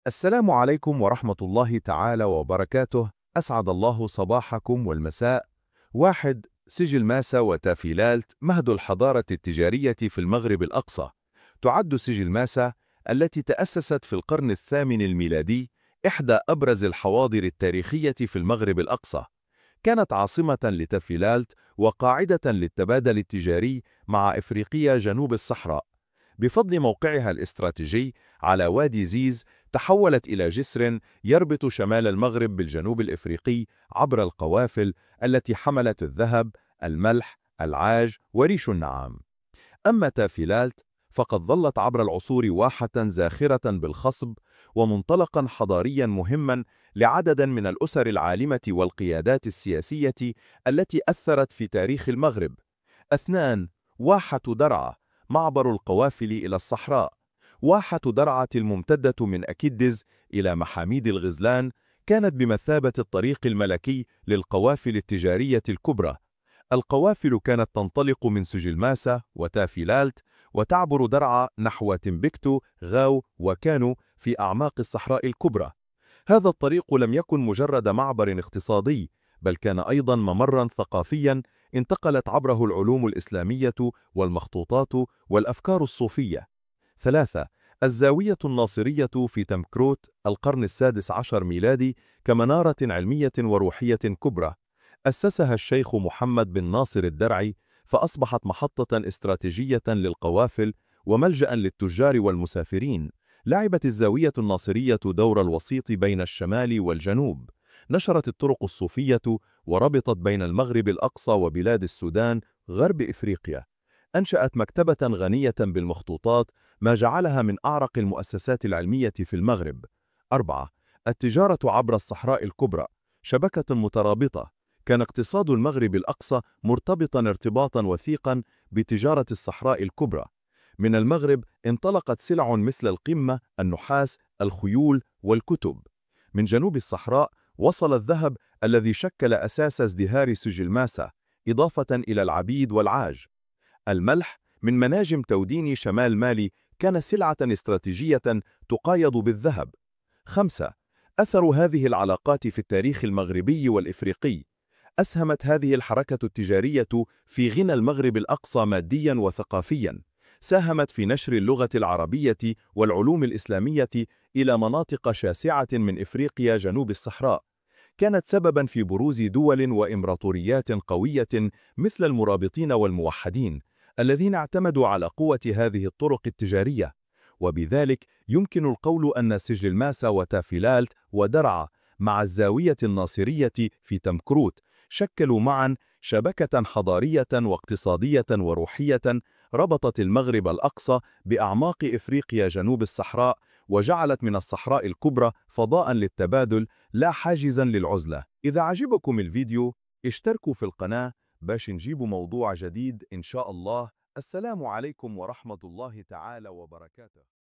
السلام عليكم ورحمة الله تعالى وبركاته. أسعد الله صباحكم والمساء. 1. سجل ماسا وتافيلالت مهد الحضارة التجارية في المغرب الأقصى. تعد سجل ماسا التي تأسست في القرن الثامن الميلادي إحدى أبرز الحواضر التاريخية في المغرب الأقصى. كانت عاصمة لتافيلالت وقاعدة للتبادل التجاري مع إفريقيا جنوب الصحراء. بفضل موقعها الاستراتيجي على وادي زيز، تحولت إلى جسر يربط شمال المغرب بالجنوب الإفريقي عبر القوافل التي حملت الذهب، الملح، العاج وريش النعام. أما تافيلالت فقد ظلت عبر العصور واحة زاخرة بالخصب ومنطلقا حضاريا مهما لعدد من الأسر العالمة والقيادات السياسية التي أثرت في تاريخ المغرب. 2. واحة درعا معبر القوافل إلى الصحراء. واحة درعا الممتدة من أكيدز إلى محاميد الغزلان كانت بمثابة الطريق الملكي للقوافل التجارية الكبرى. القوافل كانت تنطلق من سجل ماسا وتافيلالت وتعبر درعا نحو تمبكتو، غاو وكانو في أعماق الصحراء الكبرى. هذا الطريق لم يكن مجرد معبر اقتصادي، بل كان أيضا ممرا ثقافيا انتقلت عبره العلوم الإسلامية والمخطوطات والأفكار الصوفية. 3. الزاوية الناصرية في تمكروت القرن السادس عشر ميلادي كمنارة علمية وروحية كبرى. أسسها الشيخ محمد بن ناصر الدرعي، فأصبحت محطة استراتيجية للقوافل وملجأ للتجار والمسافرين. لعبت الزاوية الناصرية دور الوسيط بين الشمال والجنوب، نشرت الطرق الصوفية وربطت بين المغرب الأقصى وبلاد السودان غرب إفريقيا. أنشأت مكتبة غنية بالمخطوطات، ما جعلها من أعرق المؤسسات العلمية في المغرب. 4. التجارة عبر الصحراء الكبرى شبكة مترابطة. كان اقتصاد المغرب الأقصى مرتبطا ارتباطا وثيقا بتجارة الصحراء الكبرى. من المغرب انطلقت سلع مثل القمة، النحاس، الخيول والكتب. من جنوب الصحراء وصل الذهب الذي شكل أساس ازدهار سجل ماسا، إضافة إلى العبيد والعاج. الملح من مناجم تودين شمال مالي كان سلعة استراتيجية تقايض بالذهب. 5. أثر هذه العلاقات في التاريخ المغربي والإفريقي. أسهمت هذه الحركة التجارية في غنى المغرب الأقصى مادياً وثقافياً. ساهمت في نشر اللغة العربية والعلوم الإسلامية إلى مناطق شاسعة من إفريقيا جنوب الصحراء. كانت سبباً في بروز دول وإمبراطوريات قوية مثل المرابطين والموحدين، الذين اعتمدوا على قوة هذه الطرق التجارية. وبذلك يمكن القول أن سجل ماسا وتافيلالت ودرعا مع الزاوية الناصرية في تمكروت شكلوا معا شبكة حضارية واقتصادية وروحية ربطت المغرب الأقصى بأعماق إفريقيا جنوب الصحراء، وجعلت من الصحراء الكبرى فضاء للتبادل لا حاجزا للعزلة. إذا عجبكم الفيديو اشتركوا في القناة باش نجيبوا موضوع جديد إن شاء الله. السلام عليكم ورحمة الله تعالى وبركاته.